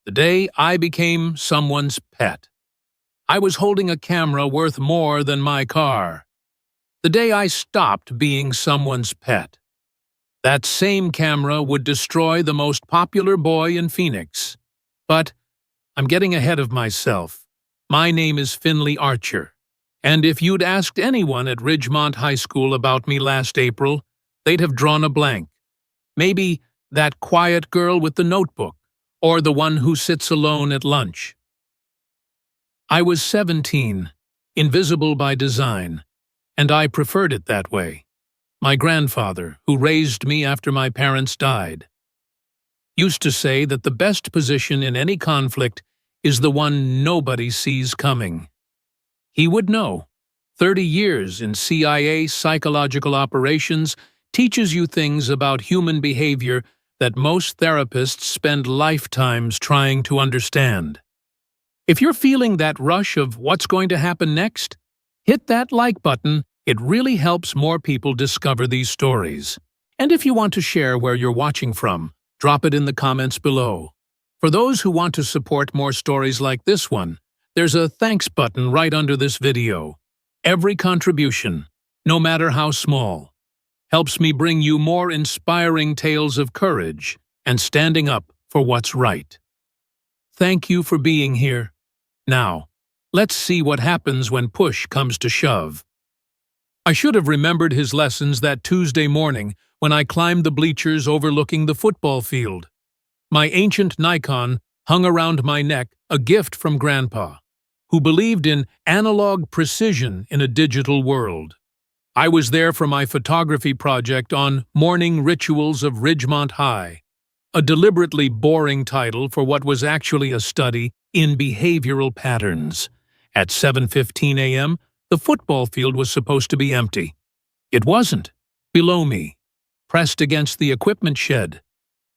The day I became someone's pet. I was holding a camera worth more than my car. The day I stopped being someone's pet. That same camera would destroy the most popular boy in Phoenix. But I'm getting ahead of myself. My name is Finley Archer, and if you'd asked anyone at Ridgemont High School about me last April, they'd have drawn a blank. Maybe that quiet girl with the notebook, or the one who sits alone at lunch. I was 17, invisible by design, and I preferred it that way. My grandfather, who raised me after my parents died, used to say that the best position in any conflict is the one nobody sees coming. He would know. 30 years in CIA psychological operations teaches you things about human behavior that most therapists spend lifetimes trying to understand. If you're feeling that rush of what's going to happen next, hit that like button. It really helps more people discover these stories. And if you want to share where you're watching from, drop it in the comments below. For those who want to support more stories like this one, there's a thanks button right under this video. Every contribution, no matter how small, helps me bring you more inspiring tales of courage and standing up for what's right. Thank you for being here. Now, let's see what happens when push comes to shove. I should have remembered his lessons that Tuesday morning when I climbed the bleachers overlooking the football field. My ancient Nikon hung around my neck, a gift from Grandpa, who believed in analog precision in a digital world. I was there for my photography project on Morning Rituals of Ridgemont High, a deliberately boring title for what was actually a study in behavioral patterns. At 7:15 a.m., the football field was supposed to be empty. It wasn't. Below me, pressed against the equipment shed,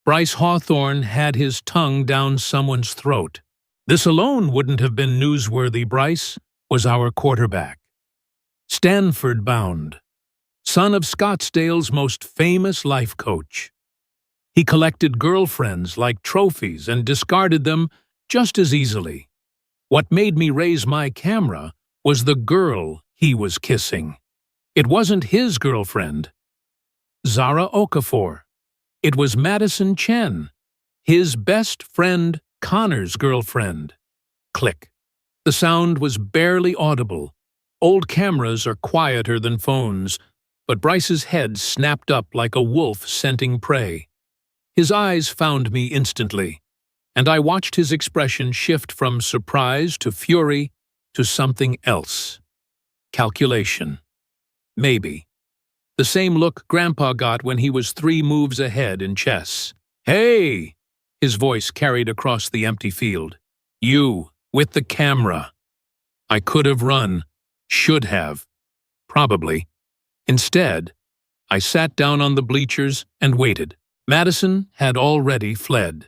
Bryce Hawthorne had his tongue down someone's throat. This alone wouldn't have been newsworthy. Bryce was our quarterback. Stanford-bound, son of Scottsdale's most famous life coach. He collected girlfriends like trophies and discarded them just as easily. What made me raise my camera was the girl he was kissing. It wasn't his girlfriend, Zara Okafor. It was Madison Chen, his best friend Connor's girlfriend. Click. The sound was barely audible. Old cameras are quieter than phones, but Bryce's head snapped up like a wolf scenting prey. His eyes found me instantly, and I watched his expression shift from surprise to fury to something else. Calculation. Maybe. The same look Grandpa got when he was 3 moves ahead in chess. "Hey!" His voice carried across the empty field. "You, with the camera." I could have run. Should have. Probably. Instead, I sat down on the bleachers and waited. Madison had already fled,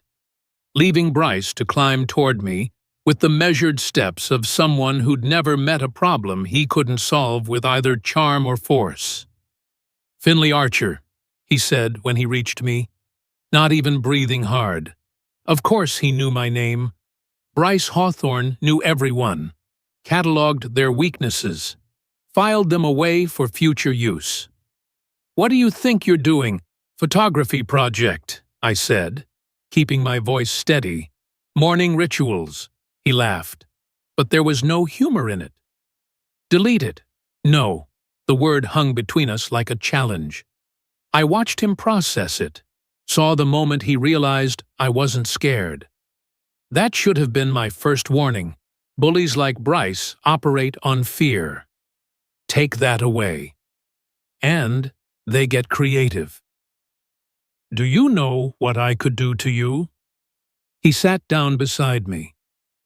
leaving Bryce to climb toward me with the measured steps of someone who'd never met a problem he couldn't solve with either charm or force. "Finley Archer," he said when he reached me, not even breathing hard. Of course he knew my name. Bryce Hawthorne knew everyone, cataloged their weaknesses, filed them away for future use. "What do you think you're doing?" "Photography project," I said, keeping my voice steady. "Morning rituals." He laughed, but there was no humor in it. "Delete it." "No." The word hung between us like a challenge. I watched him process it, saw the moment he realized I wasn't scared. That should have been my first warning. Bullies like Bryce operate on fear. Take that away. And they get creative. "Do you know what I could do to you?" He sat down beside me,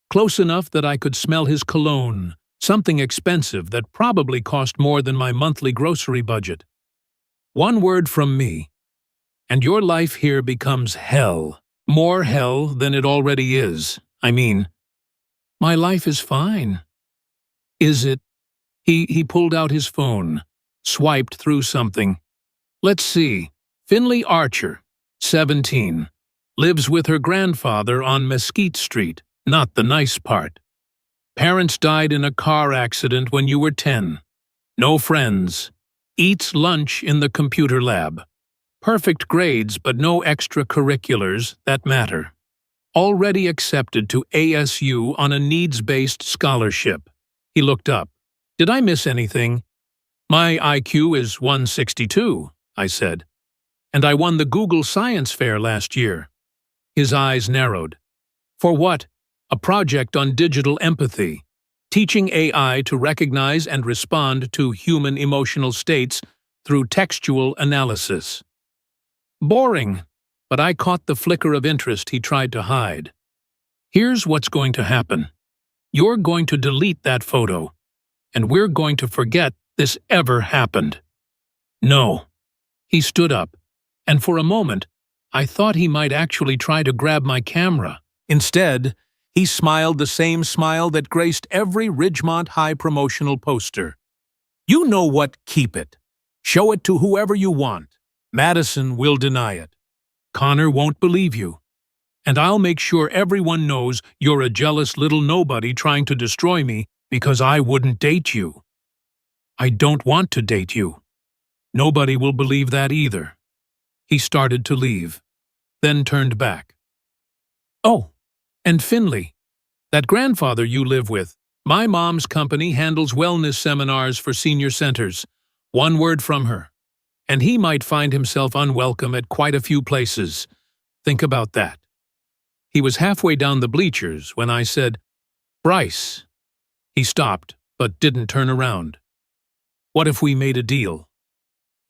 close enough that I could smell his cologne, something expensive that probably cost more than my monthly grocery budget. "One word from me, and your life here becomes hell. More hell than it already is. I mean, my life is fine." "Is it?" He pulled out his phone, swiped through something. "Let's see. Finley Archer, 17. Lives with her grandfather on Mesquite Street, not the nice part. Parents died in a car accident when you were 10. No friends. Eats lunch in the computer lab. Perfect grades but no extracurriculars that matter. Already accepted to ASU on a needs-based scholarship. He looked up. Did I miss anything? My IQ is 162, I said. And I won the Google Science Fair last year. His eyes narrowed. For what? A project on digital empathy, teaching AI to recognize and respond to human emotional states through textual analysis. Boring, but I caught the flicker of interest he tried to hide. Here's what's going to happen. You're going to delete that photo, and we're going to forget this ever happened. No. He stood up, and for a moment, I thought he might actually try to grab my camera. Instead, he smiled the same smile that graced every Ridgemont High promotional poster. You know what? Keep it. Show it to whoever you want. Madison will deny it. Connor won't believe you. And I'll make sure everyone knows you're a jealous little nobody trying to destroy me because I wouldn't date you. I don't want to date you. Nobody will believe that either. He started to leave, then turned back. Oh, and Finley, that grandfather you live with, my mom's company handles wellness seminars for senior centers. One word from her, and he might find himself unwelcome at quite a few places. Think about that. He was halfway down the bleachers when I said, Bryce. He stopped, but didn't turn around. What if we made a deal?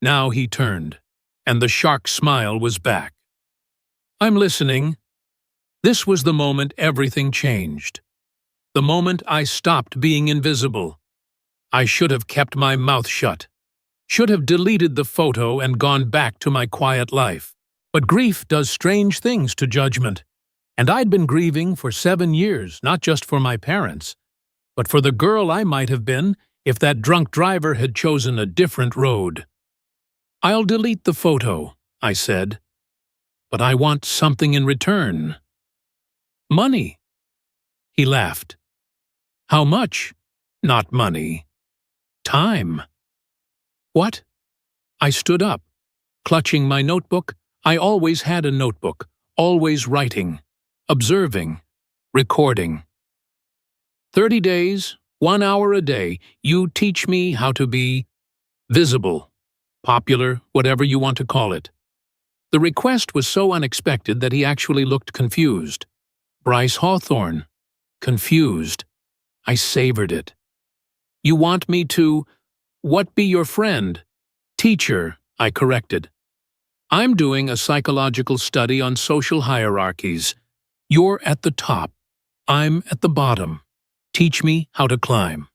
Now he turned, and the shark smile was back. I'm listening. This was the moment everything changed. The moment I stopped being invisible. I should have kept my mouth shut. Should have deleted the photo and gone back to my quiet life. But grief does strange things to judgment. And I'd been grieving for 7 years, not just for my parents, but for the girl I might have been if that drunk driver had chosen a different road. I'll delete the photo, I said, but I want something in return. Money. He laughed. How much? Not money. Time. What? I stood up, clutching my notebook. I always had a notebook, always writing, observing, recording. 30 days, 1 hour a day, you teach me how to be visible, popular, whatever you want to call it. The request was so unexpected that he actually looked confused. Bryce Hawthorne. Confused. I savored it. You want me to, what, be your friend? Teacher, I corrected. I'm doing a psychological study on social hierarchies. You're at the top. I'm at the bottom. Teach me how to climb.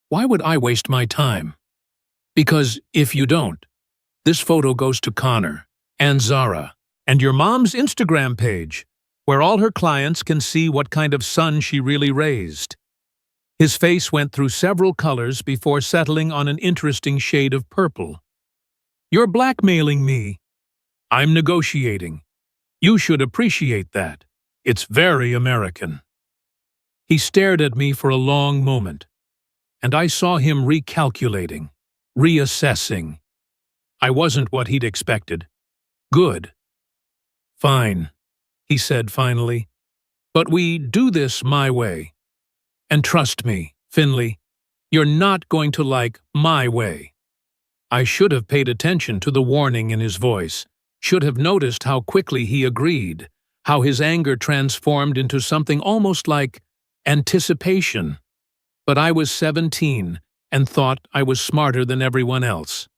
Why would I waste my time? Because if you don't, this photo goes to Connor and Zara and your mom's Instagram page, where all her clients can see what kind of son she really raised. His face went through several colors before settling on an interesting shade of purple. You're blackmailing me. I'm negotiating. You should appreciate that. It's very American. He stared at me for a long moment, and I saw him recalculating, reassessing. I wasn't what he'd expected. Good. Fine, he said finally. But we do this my way. And trust me, Finley, you're not going to like my way. I should have paid attention to the warning in his voice, should have noticed how quickly he agreed, how his anger transformed into something almost like anticipation. But I was 17 and thought I was smarter than everyone else.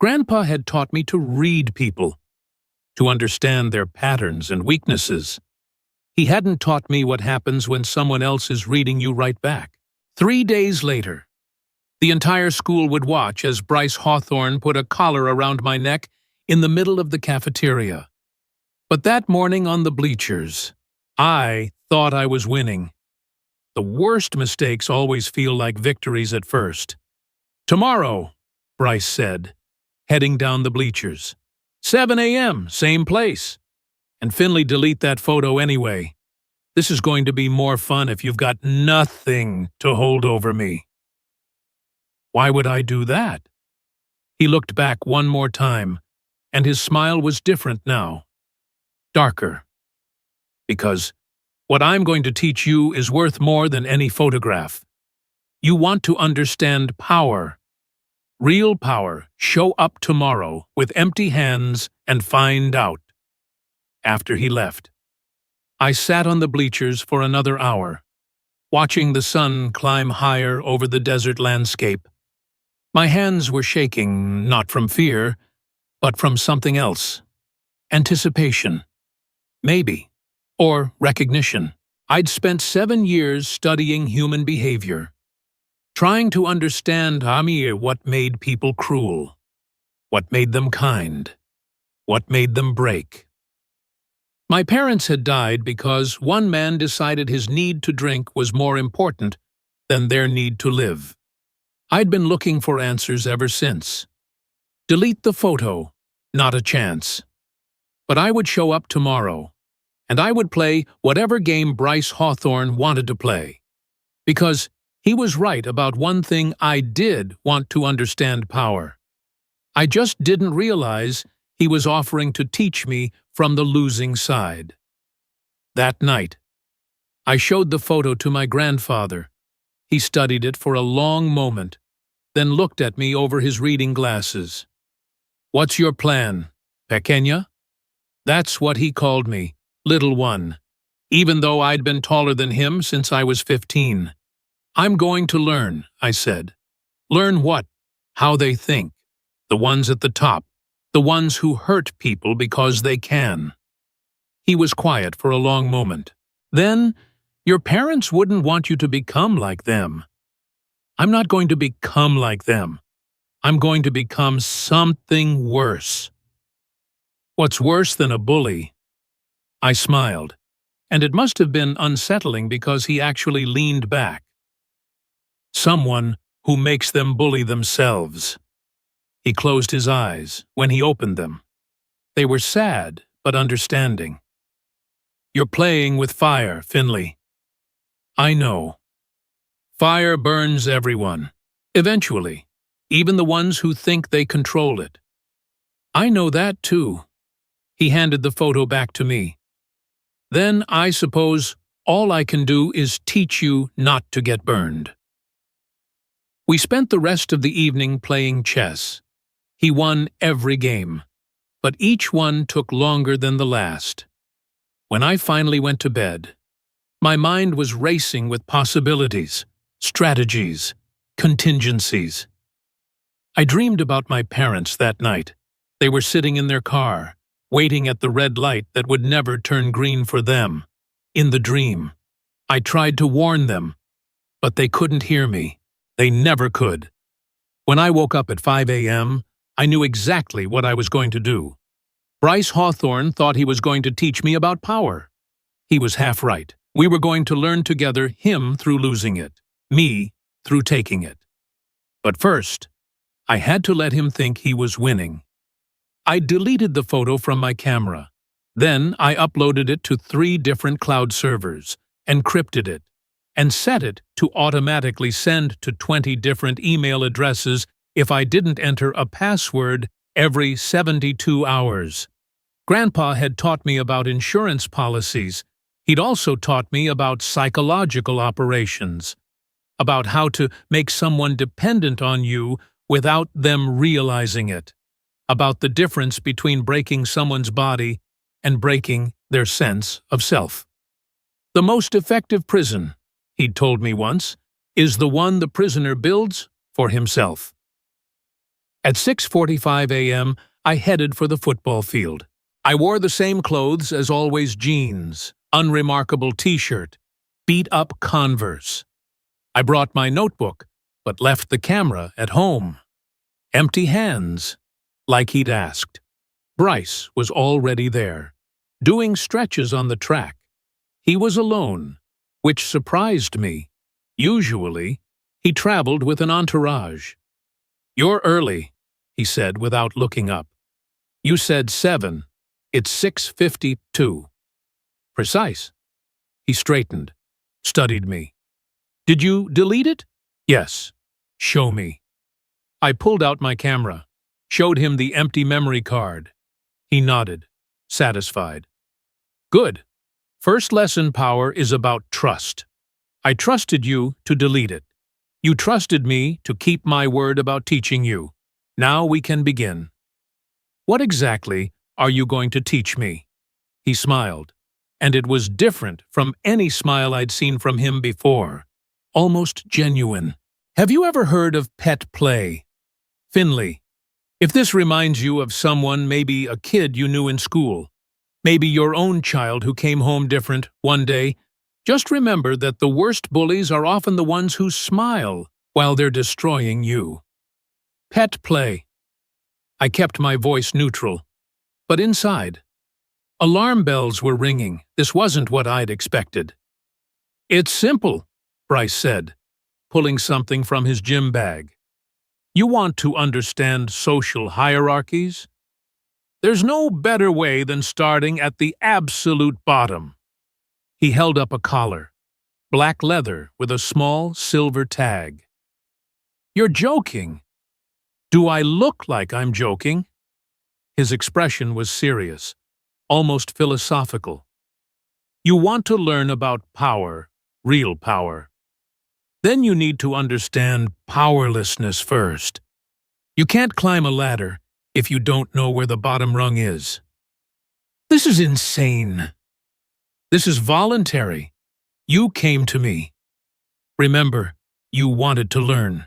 Grandpa had taught me to read people, to understand their patterns and weaknesses. He hadn't taught me what happens when someone else is reading you right back. 3 days later, the entire school would watch as Bryce Hawthorne put a collar around my neck in the middle of the cafeteria. But that morning on the bleachers, I thought I was winning. The worst mistakes always feel like victories at first. Tomorrow, Bryce said, heading down the bleachers. 7 a.m., same place. And Finley, delete that photo anyway. This is going to be more fun if you've got nothing to hold over me. Why would I do that? He looked back one more time, and his smile was different now. Darker. Because what I'm going to teach you is worth more than any photograph. You want to understand power. Real power. Show up tomorrow with empty hands and find out. After he left, I sat on the bleachers for another hour, watching the sun climb higher over the desert landscape. My hands were shaking, not from fear, but from something else. Anticipation. Maybe. Or recognition. I'd spent 7 years studying human behavior, trying to understand what made people cruel, what made them kind, what made them break. My parents had died because one man decided his need to drink was more important than their need to live. I'd been looking for answers ever since. Delete the photo, not a chance. But I would show up tomorrow, and I would play whatever game Bryce Hawthorne wanted to play. Because he was right about one thing: I did want to understand power. I just didn't realize he was offering to teach me from the losing side. That night, I showed the photo to my grandfather. He studied it for a long moment, then looked at me over his reading glasses. "What's your plan, pequeña?" That's what he called me, little one, even though I'd been taller than him since I was 15. "I'm going to learn," I said. "Learn what? How they think. The ones at the top. The ones who hurt people because they can." He was quiet for a long moment. Then, "Your parents wouldn't want you to become like them." "I'm not going to become like them. I'm going to become something worse." "What's worse than a bully?" I smiled, and it must have been unsettling because he actually leaned back. "Someone who makes them bully themselves." He closed his eyes when he opened them. They were sad but understanding. "You're playing with fire, Finley." "I know. Fire burns everyone. Eventually, even the ones who think they control it." "I know that too." He handed the photo back to me. "Then I suppose all I can do is teach you not to get burned." We spent the rest of the evening playing chess. He won every game, but each one took longer than the last. When I finally went to bed, my mind was racing with possibilities, strategies, contingencies. I dreamed about my parents that night. They were sitting in their car, waiting at the red light that would never turn green for them. In the dream, I tried to warn them, but they couldn't hear me. They never could. When I woke up at 5 a.m., I knew exactly what I was going to do. Bryce Hawthorne thought he was going to teach me about power. He was half right. We were going to learn together, him through losing it, me through taking it. But first, I had to let him think he was winning. I deleted the photo from my camera. Then I uploaded it to 3 different cloud servers, encrypted it, and set it to automatically send to 20 different email addresses if I didn't enter a password every 72 hours. Grandpa had taught me about insurance policies. He'd also taught me about psychological operations, about how to make someone dependent on you without them realizing it, about the difference between breaking someone's body and breaking their sense of self. "The most effective prison," he'd told me once, "is the one the prisoner builds for himself." At 6:45 a.m., I headed for the football field. I wore the same clothes as always: jeans, unremarkable t-shirt, beat-up Converse. I brought my notebook, but left the camera at home. Empty hands, like he'd asked. Bryce was already there, doing stretches on the track. He was alone, which surprised me. Usually, he traveled with an entourage. "You're early," he said without looking up. "You said 7. It's 6:52. Precise. He straightened, studied me. Did you delete it? Yes. Show me. I pulled out my camera, showed him the empty memory card. He nodded, satisfied. Good. First lesson power is about trust. I trusted you to delete it. You trusted me to keep my word about teaching you. Now we can begin. What exactly are you going to teach me? He smiled, and it was different from any smile I'd seen from him before. Almost genuine. Have you ever heard of pet play? Finley. If this reminds you of someone, maybe a kid you knew in school, maybe your own child who came home different one day, just remember that the worst bullies are often the ones who smile while they're destroying you. Pet play. I kept my voice neutral, but inside. Alarm bells were ringing. This wasn't what I'd expected. It's simple, Bryce said, pulling something from his gym bag. You want to understand social hierarchies? There's no better way than starting at the absolute bottom. He held up a collar, black leather with a small silver tag. You're joking. Do I look like I'm joking? His expression was serious, almost philosophical. You want to learn about power, real power. Then you need to understand powerlessness first. You can't climb a ladder if you don't know where the bottom rung is. This is insane. This is voluntary. You came to me. Remember, you wanted to learn.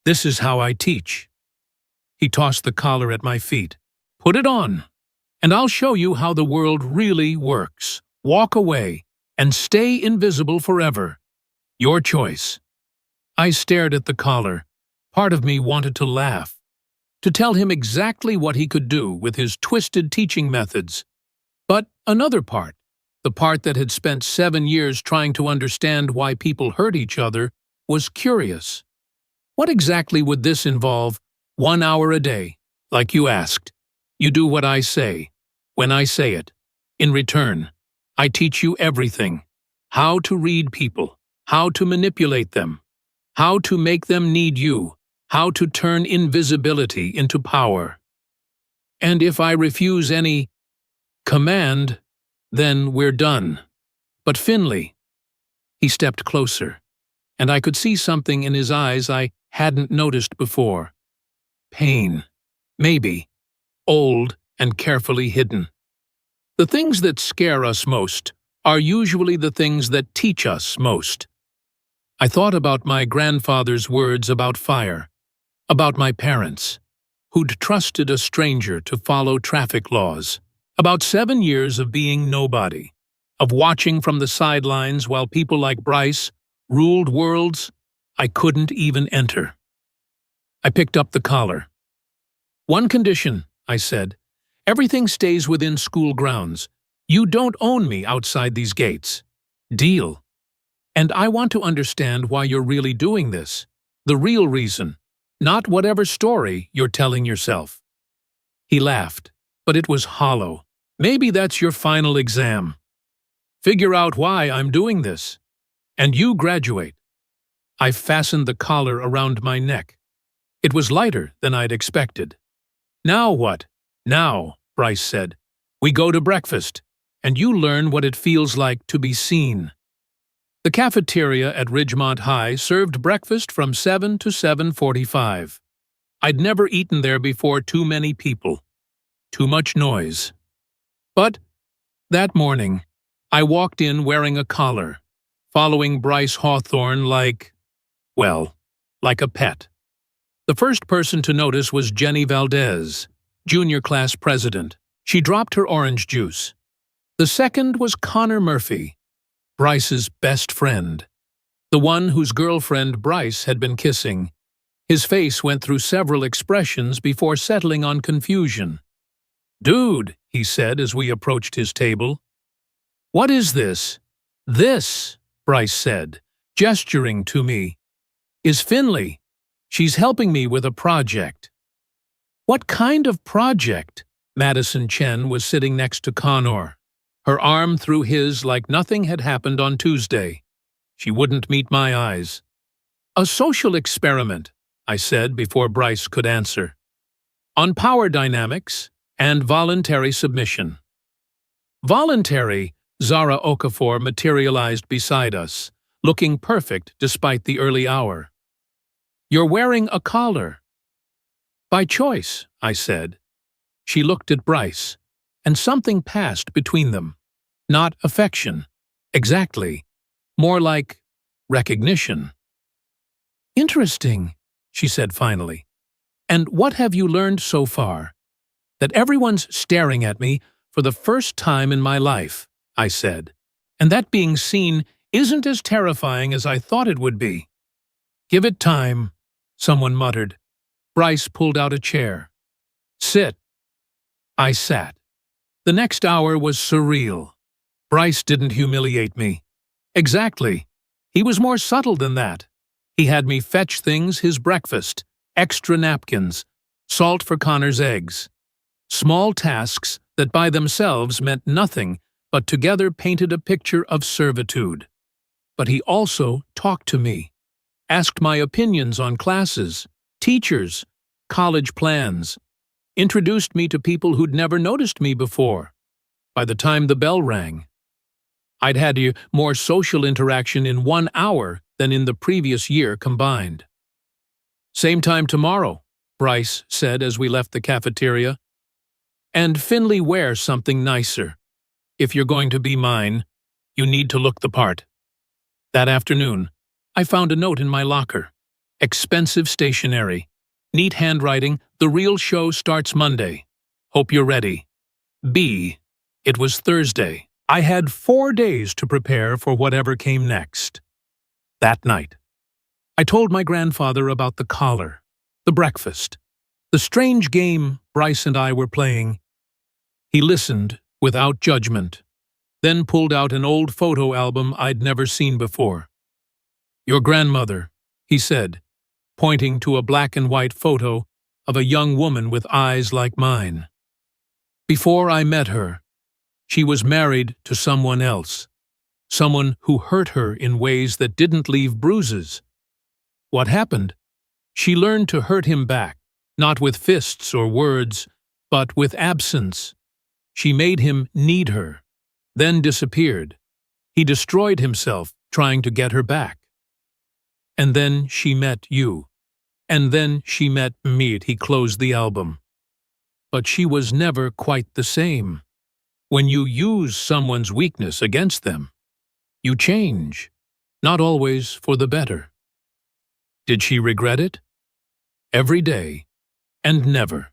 This is how I teach. He tossed the collar at my feet. Put it on, and I'll show you how the world really works. Walk away and stay invisible forever. Your choice. I stared at the collar. Part of me wanted to laugh, to tell him exactly what he could do with his twisted teaching methods. But another part, the part that had spent 7 years trying to understand why people hurt each other, was curious. What exactly would this involve? 1 hour a day, like you asked. You do what I say, when I say it. In return, I teach you everything. How to read people, how to manipulate them, how to make them need you, how to turn invisibility into power. And if I refuse any command, then we're done. But Finley, he stepped closer, and I could see something in his eyes I hadn't noticed before. Pain, maybe, old and carefully hidden. The things that scare us most are usually the things that teach us most. I thought about my grandfather's words about fire, about my parents, who'd trusted a stranger to follow traffic laws, about 7 years of being nobody, of watching from the sidelines while people like Bryce ruled worlds I couldn't even enter. I picked up the collar. One condition, I said. Everything stays within school grounds. You don't own me outside these gates. Deal. And I want to understand why you're really doing this. The real reason, not whatever story you're telling yourself. He laughed, but it was hollow. Maybe that's your final exam. Figure out why I'm doing this. And you graduate. I fastened the collar around my neck. It was lighter than I'd expected. Now what? Now, Bryce said. We go to breakfast, and you learn what it feels like to be seen. The cafeteria at Ridgemont High served breakfast from 7 to 7:45. I'd never eaten there before. Too many people. Too much noise. But that morning, I walked in wearing a collar, following Bryce Hawthorne like a pet. The first person to notice was Jenny Valdez, junior class president. She dropped her orange juice. The second was Connor Murphy, Bryce's best friend, the one whose girlfriend Bryce had been kissing. His face went through several expressions before settling on confusion. "Dude," he said as we approached his table. "What is this?" "This," Bryce said, gesturing to me, "is Finley. She's helping me with a project." "What kind of project?" Madison Chen was sitting next to Connor, her arm through his like nothing had happened on Tuesday. She wouldn't meet my eyes. "A social experiment," I said before Bryce could answer. "On power dynamics and voluntary submission." Voluntary, Zara Okafor materialized beside us, looking perfect despite the early hour. "You're wearing a collar." "By choice," I said. She looked at Bryce, and something passed between them. Not affection. Exactly. More like recognition. "Interesting," she said finally. "And what have you learned so far?" "That everyone's staring at me for the first time in my life," I said. "And that being seen isn't as terrifying as I thought it would be." "Give it time," someone muttered. Bryce pulled out a chair. "Sit." I sat. The next hour was surreal. Bryce didn't humiliate me. Exactly. He was more subtle than that. He had me fetch things his breakfast, extra napkins, salt for Connor's eggs. Small tasks that by themselves meant nothing, but together painted a picture of servitude. But he also talked to me, asked my opinions on classes, teachers, college plans, introduced me to people who'd never noticed me before. By the time the bell rang, I'd had more social interaction in 1 hour than in the previous year combined. "Same time tomorrow," Bryce said as we left the cafeteria. "And Finley, wear something nicer. If you're going to be mine, you need to look the part." That afternoon, I found a note in my locker. "Expensive stationery. Neat handwriting. The real show starts Monday. Hope you're ready. B." It was Thursday. I had 4 days to prepare for whatever came next. That night, I told my grandfather about the collar, the breakfast, the strange game Bryce and I were playing. He listened without judgment, then pulled out an old photo album I'd never seen before. "Your grandmother," he said, pointing to a black and white photo of a young woman with eyes like mine. "Before I met her, she was married to someone else, someone who hurt her in ways that didn't leave bruises. What happened? She learned to hurt him back, not with fists or words, but with absence. She made him need her, then disappeared. He destroyed himself trying to get her back. And then she met you. And then she met me." He closed the album. "But she was never quite the same. When you use someone's weakness against them, you change, not always for the better." Did she regret it? Every day, and never.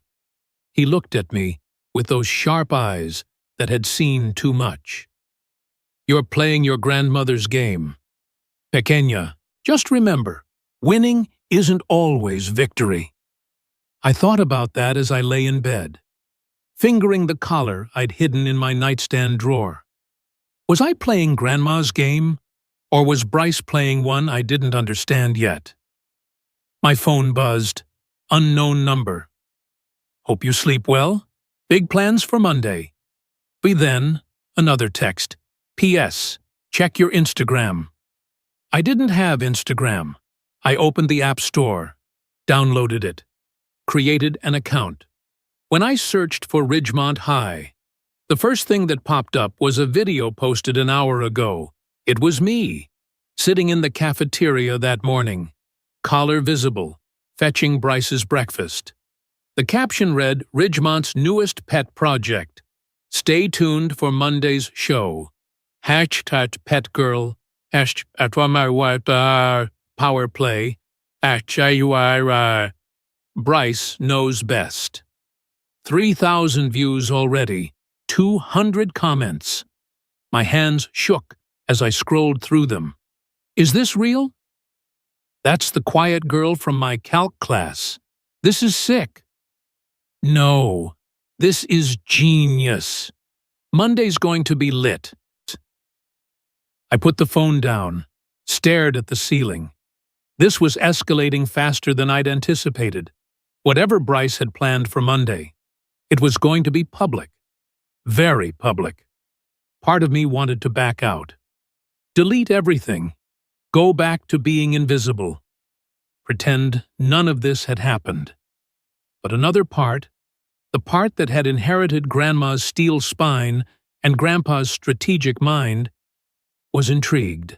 He looked at me with those sharp eyes that had seen too much. "You're playing your grandmother's game. Pequeña, just remember, winning isn't always victory." I thought about that as I lay in bed, fingering the collar I'd hidden in my nightstand drawer. Was I playing Grandma's game, or was Bryce playing one I didn't understand yet? My phone buzzed. Unknown number. "Hope you sleep well. Big plans for Monday." Then, another text. "P.S. Check your Instagram." I didn't have Instagram. I opened the App Store, downloaded it, created an account. When I searched for Ridgemont High, the first thing that popped up was a video posted an hour ago. It was me, sitting in the cafeteria that morning, collar visible, fetching Bryce's breakfast. The caption read, "Ridgemont's newest pet project. Stay tuned for Monday's show. #PetGirl, #Power Play, Bryce knows best." 3,000 views already, 200 comments. My hands shook as I scrolled through them. Is this real? That's the quiet girl from my calc class. This is sick. No, this is genius. Monday's going to be lit. I put the phone down, stared at the ceiling. This was escalating faster than I'd anticipated. Whatever Bryce had planned for Monday, It was going to be public. Very public. Part of me wanted to back out. Delete everything. Go back to being invisible. Pretend none of this had happened. But another part, the part that had inherited Grandma's steel spine and Grandpa's strategic mind, was intrigued.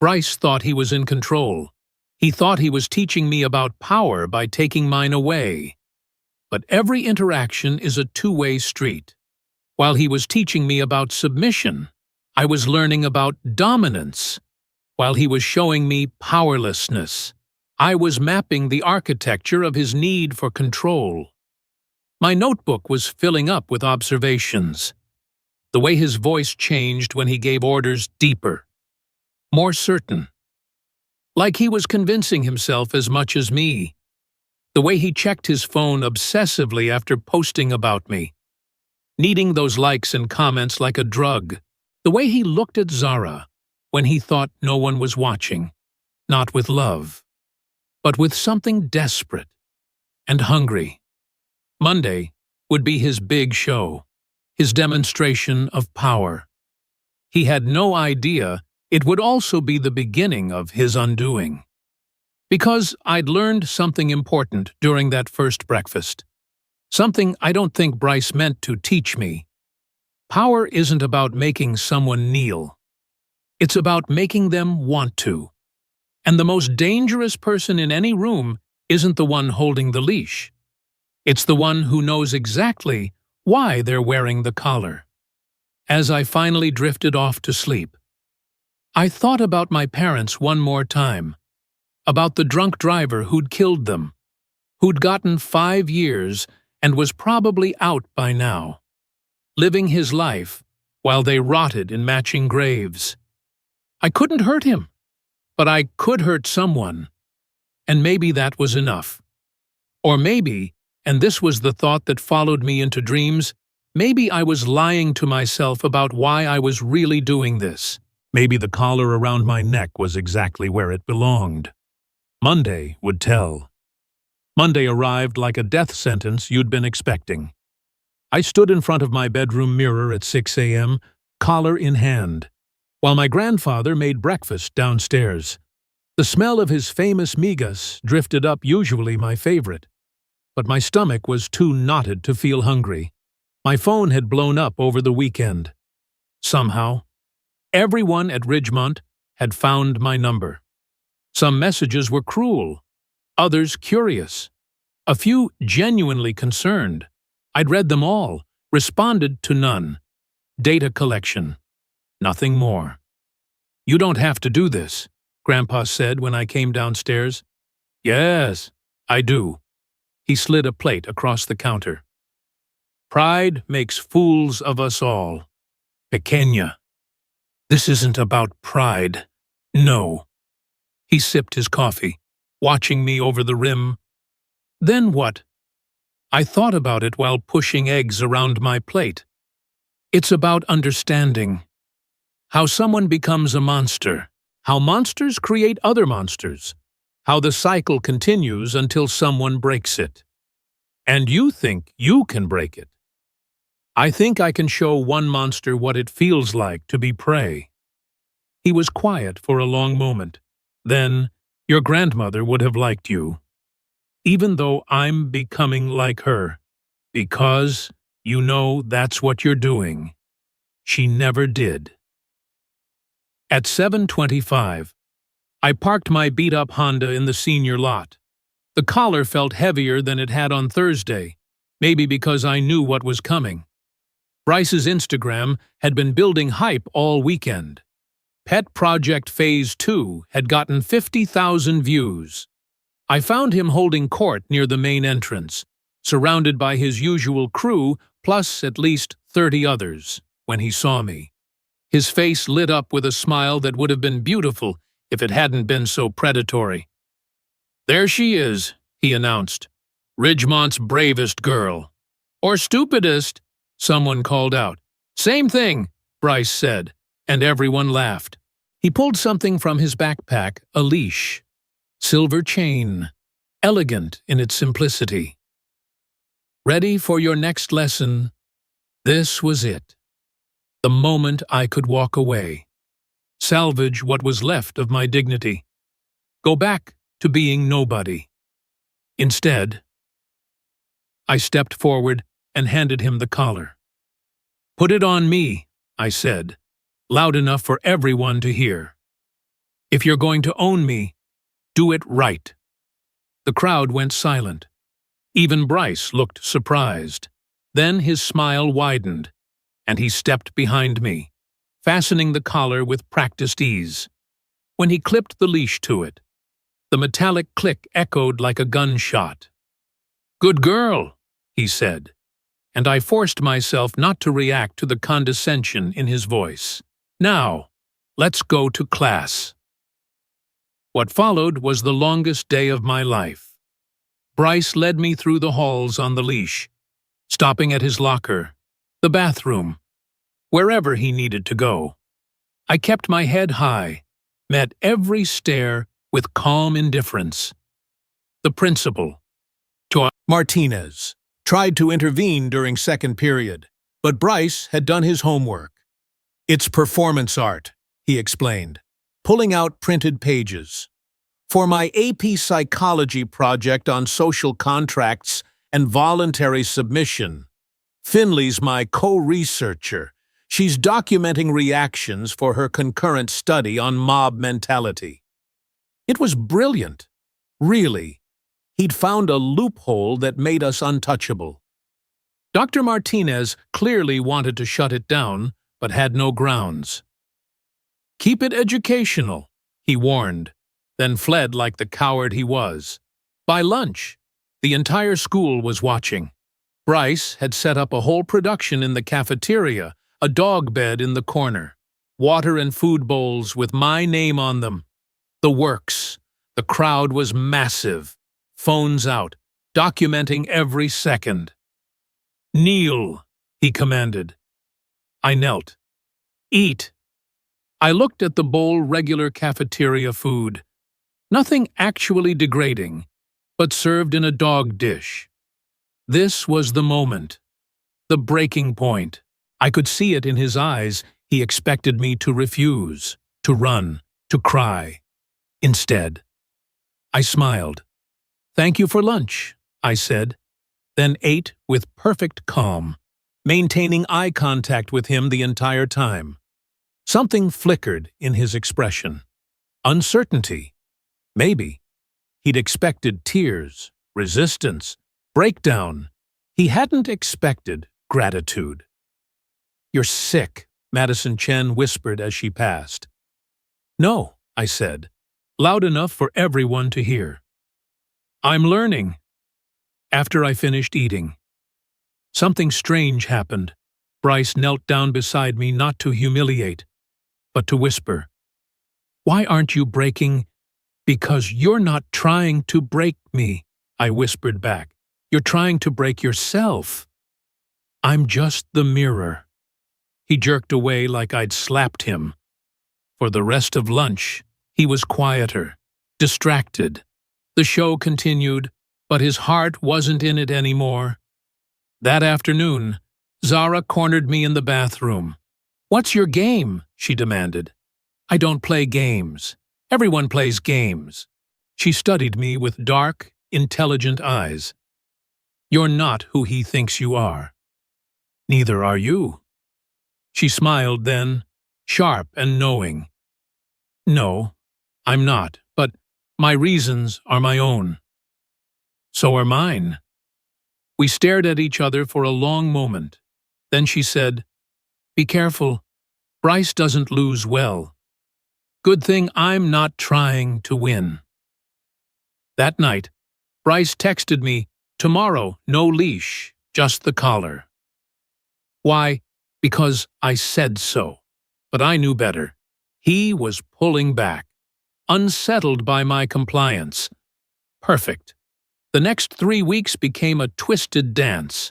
Bryce thought he was in control. He thought he was teaching me about power by taking mine away. But every interaction is a two-way street. While he was teaching me about submission, I was learning about dominance. While he was showing me powerlessness, I was mapping the architecture of his need for control. My notebook was filling up with observations. The way his voice changed when he gave orders deeper, more certain. Like he was convincing himself as much as me. The way he checked his phone obsessively after posting about me, needing those likes and comments like a drug. The way he looked at Zara when he thought no one was watching, not with love, but with something desperate and hungry. Monday would be his big show, his demonstration of power. He had no idea it would also be the beginning of his undoing. Because I'd learned something important during that first breakfast. Something I don't think Bryce meant to teach me. Power isn't about making someone kneel. It's about making them want to. And the most dangerous person in any room isn't the one holding the leash. It's the one who knows exactly why they're wearing the collar. As I finally drifted off to sleep, I thought about my parents one more time. About the drunk driver who'd killed them, who'd gotten 5 years and was probably out by now, living his life while they rotted in matching graves. I couldn't hurt him, but I could hurt someone, and maybe that was enough. Or maybe, and this was the thought that followed me into dreams, maybe I was lying to myself about why I was really doing this. Maybe the collar around my neck was exactly where it belonged. Monday would tell. Monday arrived like a death sentence you'd been expecting. I stood in front of my bedroom mirror at 6 a.m., collar in hand, while my grandfather made breakfast downstairs. The smell of his famous migas drifted up, usually my favorite. But my stomach was too knotted to feel hungry. My phone had blown up over the weekend. Somehow, everyone at Ridgemont had found my number. Some messages were cruel, others curious, a few genuinely concerned. I'd read them all, responded to none. Data collection. Nothing more. "You don't have to do this," Grandpa said when I came downstairs. "Yes, I do." He slid a plate across the counter. "Pride makes fools of us all. Pequeña. This isn't about pride. No." He sipped his coffee, watching me over the rim. "Then what?" I thought about it while pushing eggs around my plate. It's about understanding. How someone becomes a monster. How monsters create other monsters. How the cycle continues until someone breaks it. And you think you can break it. I think I can show one monster what it feels like to be prey. He was quiet for a long moment. Then, "Your grandmother would have liked you. Even though I'm becoming like her. Because, you know, that's what you're doing. She never did." At 7:25, I parked my beat-up Honda in the senior lot. The collar felt heavier than it had on Thursday, maybe because I knew what was coming. Bryce's Instagram had been building hype all weekend. Pet Project Phase 2 had gotten 50,000 views. I found him holding court near the main entrance, surrounded by his usual crew plus at least 30 others, when he saw me. His face lit up with a smile that would have been beautiful if it hadn't been so predatory. "There she is," he announced. "Ridgemont's bravest girl." "Or stupidest," someone called out. "Same thing," Bryce said, and everyone laughed. He pulled something from his backpack, a leash. Silver chain, elegant in its simplicity. Ready for your next lesson? This was it. The moment I could walk away. Salvage what was left of my dignity. Go back to being nobody. Instead, I stepped forward and handed him the collar. "Put it on me," I said, loud enough for everyone to hear. "If you're going to own me, do it right." The crowd went silent. Even Bryce looked surprised. Then his smile widened, and he stepped behind me, fastening the collar with practiced ease. When he clipped the leash to it, the metallic click echoed like a gunshot. "Good girl," he said, and I forced myself not to react to the condescension in his voice. "Now, let's go to class." What followed was the longest day of my life. Bryce led me through the halls on the leash, stopping at his locker, the bathroom, wherever he needed to go. I kept my head high, met every stare with calm indifference. The principal, Martinez, tried to intervene during second period, but Bryce had done his homework. "It's performance art," he explained, pulling out printed pages. "For my AP Psychology project on social contracts and voluntary submission, Finley's my co-researcher. She's documenting reactions for her concurrent study on mob mentality." It was brilliant. Really. He'd found a loophole that made us untouchable. Dr. Martinez clearly wanted to shut it down, but had no grounds. "Keep it educational," he warned, then fled like the coward he was. By lunch, the entire school was watching. Bryce had set up a whole production in the cafeteria, a dog bed in the corner, water and food bowls with my name on them. The works. The crowd was massive, phones out, documenting every second. "Kneel," he commanded. I knelt. "Eat." I looked at the bowl regular cafeteria food. Nothing actually degrading, but served in a dog dish. This was the moment. The breaking point. I could see it in his eyes. He expected me to refuse, to run, to cry. Instead, I smiled. "Thank you for lunch," I said, then ate with perfect calm, maintaining eye contact with him the entire time. Something flickered in his expression. Uncertainty. Maybe. He'd expected tears, resistance, breakdown. He hadn't expected gratitude. "You're sick," Madison Chen whispered as she passed. "No," I said, loud enough for everyone to hear. "I'm learning." After I finished eating, something strange happened. Bryce knelt down beside me not to humiliate, but to whisper. "Why aren't you breaking?" "Because you're not trying to break me," I whispered back. "You're trying to break yourself." "I'm just the mirror." He jerked away like I'd slapped him. For the rest of lunch, he was quieter, distracted. The show continued, but his heart wasn't in it anymore. That afternoon, Zara cornered me in the bathroom. "What's your game?" she demanded. "I don't play games. Everyone plays games." She studied me with dark, intelligent eyes. "You're not who he thinks you are. Neither are you." She smiled then, sharp and knowing. "No, I'm not, but my reasons are my own." "So are mine." We stared at each other for a long moment. Then she said, "Be careful. Bryce doesn't lose well. Good thing I'm not trying to win." That night, Bryce texted me, "Tomorrow, no leash, just the collar." Why? Because I said so. But I knew better. He was pulling back, unsettled by my compliance. Perfect. The next 3 weeks became a twisted dance.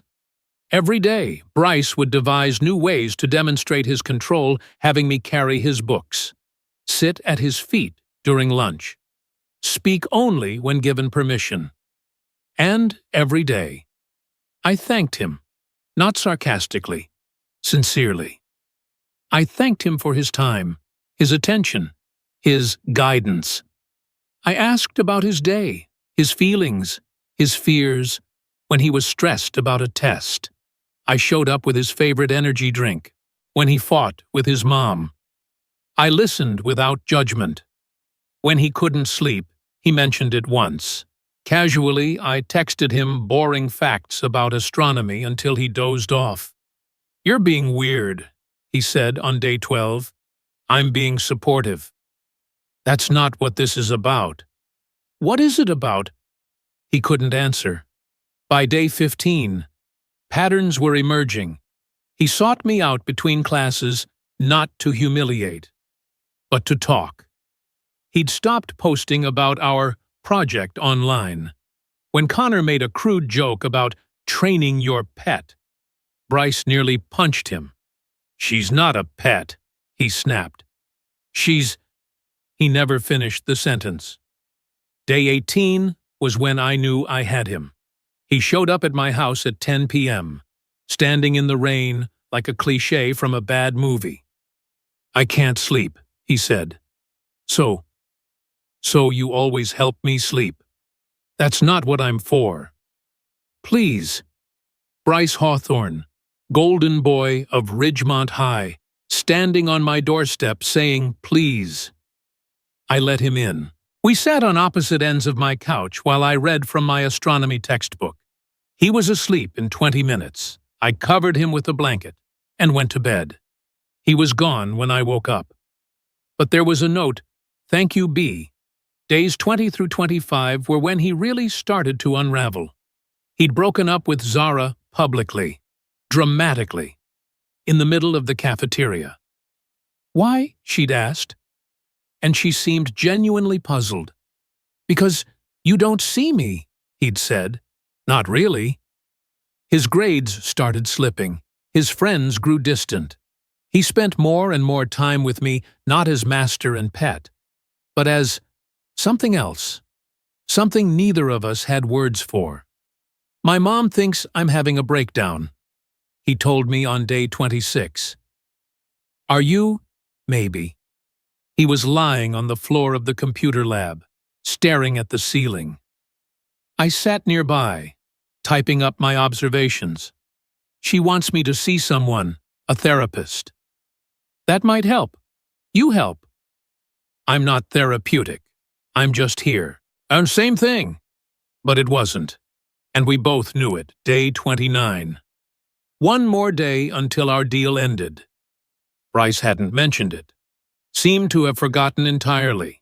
Every day, Bryce would devise new ways to demonstrate his control, having me carry his books, sit at his feet during lunch, speak only when given permission. And every day, I thanked him, not sarcastically, sincerely. I thanked him for his time, his attention, his guidance. I asked about his day, his feelings, his fears, when he was stressed about a test. I showed up with his favorite energy drink, when he fought with his mom. I listened without judgment. When he couldn't sleep, he mentioned it once. Casually, I texted him boring facts about astronomy until he dozed off. "You're being weird," he said on day 12. "I'm being supportive." "That's not what this is about." "What is it about?" He couldn't answer. By day 15, patterns were emerging. He sought me out between classes, not to humiliate, but to talk. He'd stopped posting about our project online. When Connor made a crude joke about training your pet, Bryce nearly punched him. "She's not a pet," he snapped. "She's—" He never finished the sentence. Day 18 was when I knew I had him. He showed up at my house at 10 p.m., standing in the rain like a cliché from a bad movie. "I can't sleep," he said. So you always help me sleep." "That's not what I'm for." "Please." Bryce Hawthorne, golden boy of Ridgemont High, standing on my doorstep saying please. I let him in. We sat on opposite ends of my couch while I read from my astronomy textbook. He was asleep in 20 minutes. I covered him with a blanket and went to bed. He was gone when I woke up. But there was a note, "Thank you, B." Days 20 through 25 were when he really started to unravel. He'd broken up with Zara publicly, dramatically, in the middle of the cafeteria. "Why?" she'd asked. And she seemed genuinely puzzled. "Because you don't see me," he'd said. "Not really." His grades started slipping. His friends grew distant. He spent more and more time with me, not as master and pet, but as something else, something neither of us had words for. "My mom thinks I'm having a breakdown," he told me on day 26. "Are you?" "Maybe." He was lying on the floor of the computer lab, staring at the ceiling. I sat nearby, typing up my observations. "She wants me to see someone, a therapist." "That might help. You help." "I'm not therapeutic. I'm just here." "And same thing." But it wasn't. And we both knew it. Day 29. One more day until our deal ended. Bryce hadn't mentioned it. Seemed to have forgotten entirely.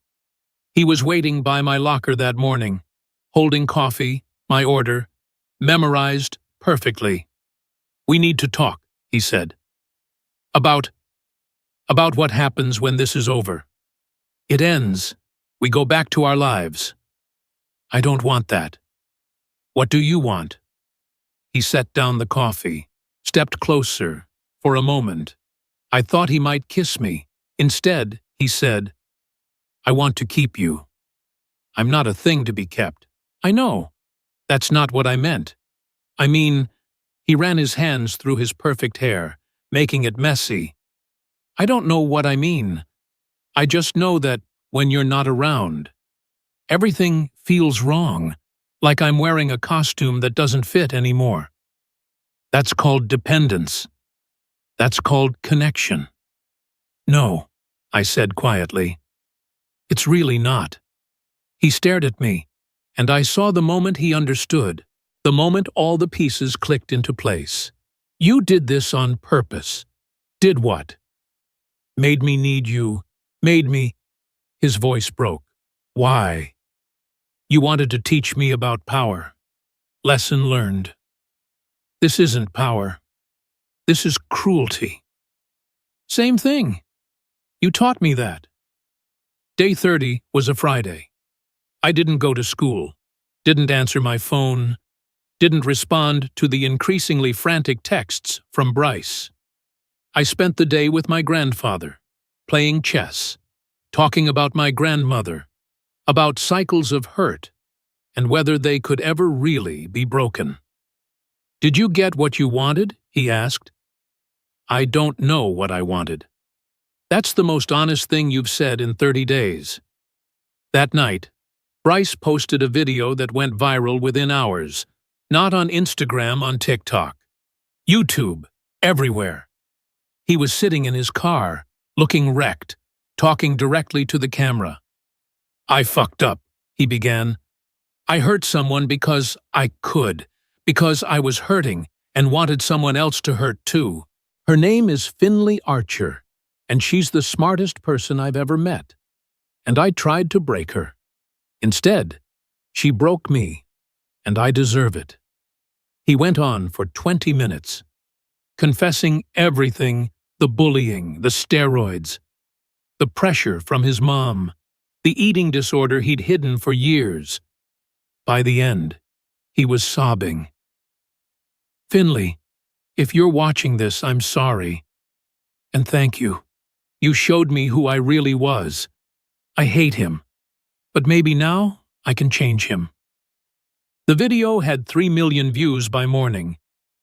He was waiting by my locker that morning, holding coffee, my order, memorized perfectly. "We need to talk," he said. About what happens when this is over. It ends. We go back to our lives." "I don't want that." "What do you want?" He set down the coffee, stepped closer, for a moment. I thought he might kiss me. Instead, he said, "I want to keep you." "I'm not a thing to be kept." "I know. That's not what I meant. I mean," he ran his hands through his perfect hair, making it messy. "I don't know what I mean. I just know that when you're not around, everything feels wrong, like I'm wearing a costume that doesn't fit anymore. That's called dependence. That's called connection." "No," I said quietly. "It's really not." He stared at me, and I saw the moment he understood, the moment all the pieces clicked into place. "You did this on purpose." "Did what?" "Made me need you. Made me—" His voice broke. "Why?" "You wanted to teach me about power. Lesson learned." "This isn't power. This is cruelty." "Same thing. You taught me that." Day 30 was a Friday. I didn't go to school, didn't answer my phone, didn't respond to the increasingly frantic texts from Bryce. I spent the day with my grandfather, playing chess, talking about my grandmother, about cycles of hurt, and whether they could ever really be broken. "Did you get what you wanted?" he asked. "I don't know what I wanted." "That's the most honest thing you've said in 30 days. That night, Bryce posted a video that went viral within hours. Not on Instagram, on TikTok, YouTube, everywhere. He was sitting in his car, looking wrecked, talking directly to the camera. "I fucked up," he began. "I hurt someone because I could, because I was hurting and wanted someone else to hurt too. Her name is Finley Archer, and she's the smartest person I've ever met. And I tried to break her. Instead, she broke me, and I deserve it." He went on for 20 minutes, confessing everything: the bullying, the steroids, the pressure from his mom, the eating disorder he'd hidden for years. By the end, he was sobbing. "Finley, if you're watching this, I'm sorry. And thank you. You showed me who I really was. I hate him. But maybe now I can change him." The video had 3 million views by morning.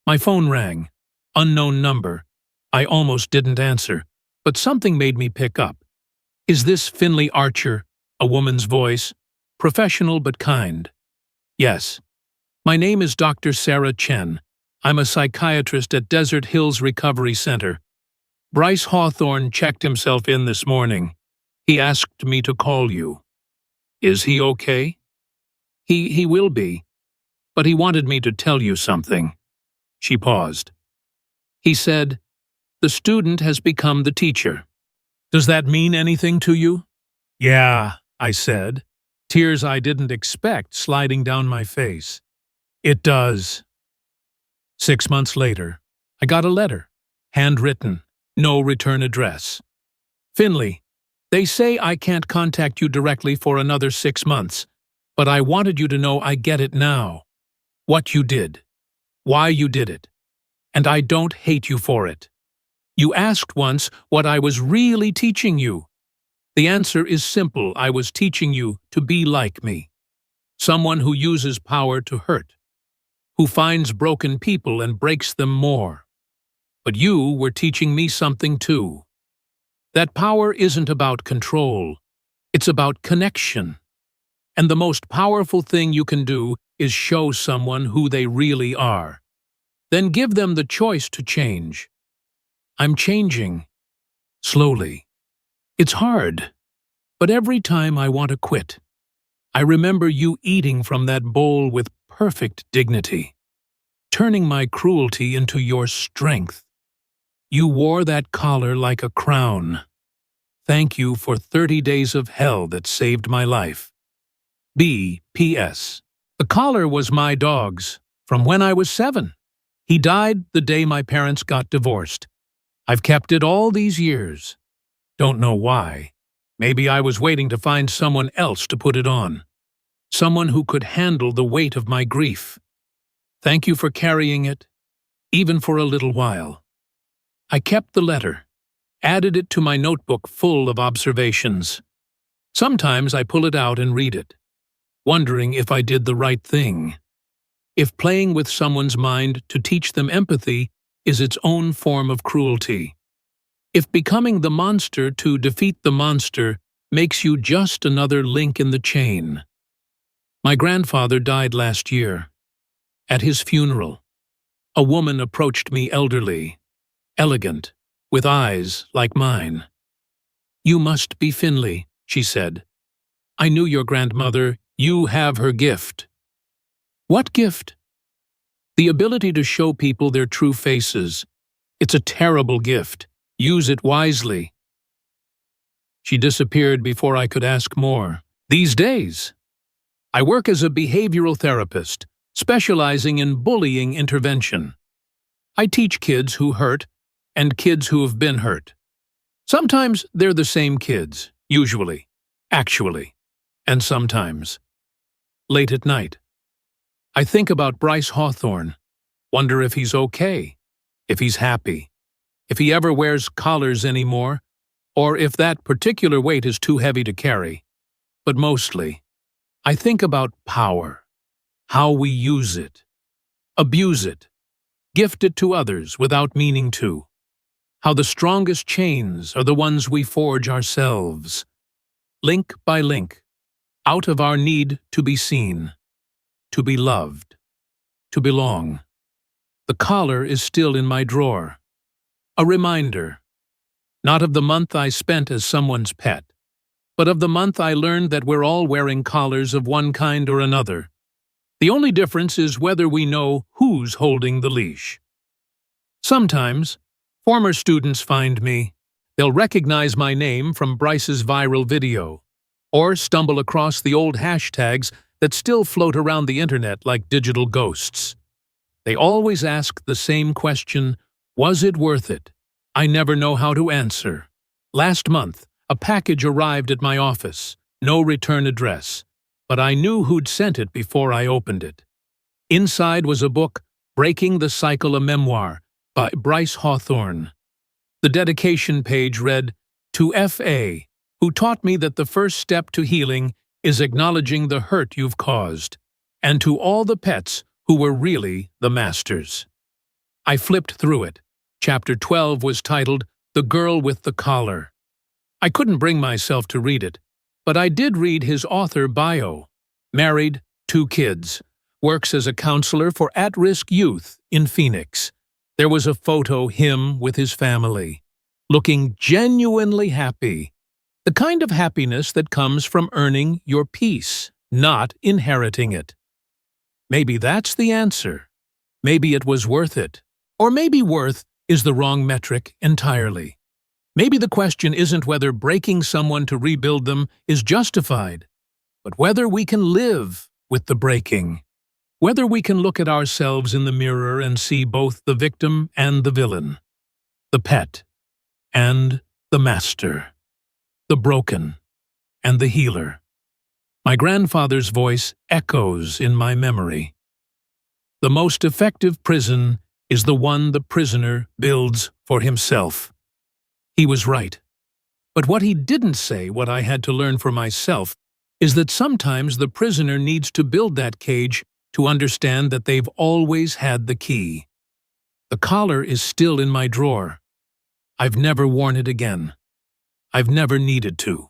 My phone rang. Unknown number. I almost didn't answer, but something made me pick up. "Is this Finley Archer?" A woman's voice. Professional but kind. "Yes. My name is Dr. Sarah Chen. I'm a psychiatrist at Desert Hills Recovery Center. Bryce Hawthorne checked himself in this morning. He asked me to call you. Is he okay?" He will be. But he wanted me to tell you something." She paused. "He said, 'The student has become the teacher.' Does that mean anything to you?" "Yeah," I said, tears I didn't expect sliding down my face. "It does." 6 months later, I got a letter, handwritten, no return address. "Finley, they say I can't contact you directly for another 6 months, but I wanted you to know I get it now. What you did, why you did it, and I don't hate you for it. You asked once what I was really teaching you. The answer is simple: I was teaching you to be like me. Someone who uses power to hurt, who finds broken people and breaks them more. But you were teaching me something too. That power isn't about control, it's about connection. And the most powerful thing you can do is show someone who they really are. Then give them the choice to change. I'm changing. Slowly. It's hard. But every time I want to quit, I remember you eating from that bowl with perfect dignity, turning my cruelty into your strength. You wore that collar like a crown. Thank you for 30 days of hell that saved my life. B.P.S. The collar was my dog's, from when I was 7. He died the day my parents got divorced. I've kept it all these years. Don't know why. Maybe I was waiting to find someone else to put it on. Someone who could handle the weight of my grief. Thank you for carrying it, even for a little while. I kept the letter, added it to my notebook full of observations. Sometimes I pull it out and read it, wondering if I did the right thing. If playing with someone's mind to teach them empathy is its own form of cruelty. If becoming the monster to defeat the monster makes you just another link in the chain. My grandfather died last year. At his funeral, a woman approached me, elderly, elegant, with eyes like mine. "You must be Finley," she said. "I knew your grandmother. You have her gift." What gift? The ability to show people their true faces. It's a terrible gift. Use it wisely. She disappeared before I could ask more. These days, I work as a behavioral therapist, specializing in bullying intervention. I teach kids who hurt and kids who have been hurt. Sometimes they're the same kids, usually, actually, and sometimes. Late at night, I think about Bryce Hawthorne, wonder if he's okay, if he's happy, if he ever wears collars anymore, or if that particular weight is too heavy to carry. But mostly, I think about power, how we use it, abuse it, gift it to others without meaning to. How the strongest chains are the ones we forge ourselves, link by link, out of our need to be seen, to be loved, to belong. The collar is still in my drawer. A reminder, not of the month I spent as someone's pet, but of the month I learned that we're all wearing collars of one kind or another. The only difference is whether we know who's holding the leash. Sometimes, former students find me. They'll recognize my name from Bryce's viral video, or stumble across the old hashtags that still float around the internet like digital ghosts. They always ask the same question, was it worth it? I never know how to answer. Last month, a package arrived at my office, no return address, but I knew who'd sent it before I opened it. Inside was a book, Breaking the Cycle, a memoir, by Bryce Hawthorne. The dedication page read, "To F.A., who taught me that the first step to healing is acknowledging the hurt you've caused, and to all the pets who were really the masters." I flipped through it. Chapter 12 was titled, "The Girl with the Collar." I couldn't bring myself to read it, but I did read his author bio. Married, 2 kids, works as a counselor for at-risk youth in Phoenix. There was a photo him with his family, looking genuinely happy. The kind of happiness that comes from earning your peace, not inheriting it. Maybe that's the answer. Maybe it was worth it. Or maybe worth is the wrong metric entirely. Maybe the question isn't whether breaking someone to rebuild them is justified, but whether we can live with the breaking. Whether we can look at ourselves in the mirror and see both the victim and the villain, the pet and the master, the broken and the healer. My grandfather's voice echoes in my memory. The most effective prison is the one the prisoner builds for himself. He was right. But what he didn't say, what I had to learn for myself, is that sometimes the prisoner needs to build that cage to understand that they've always had the key. The collar is still in my drawer. I've never worn it again. I've never needed to.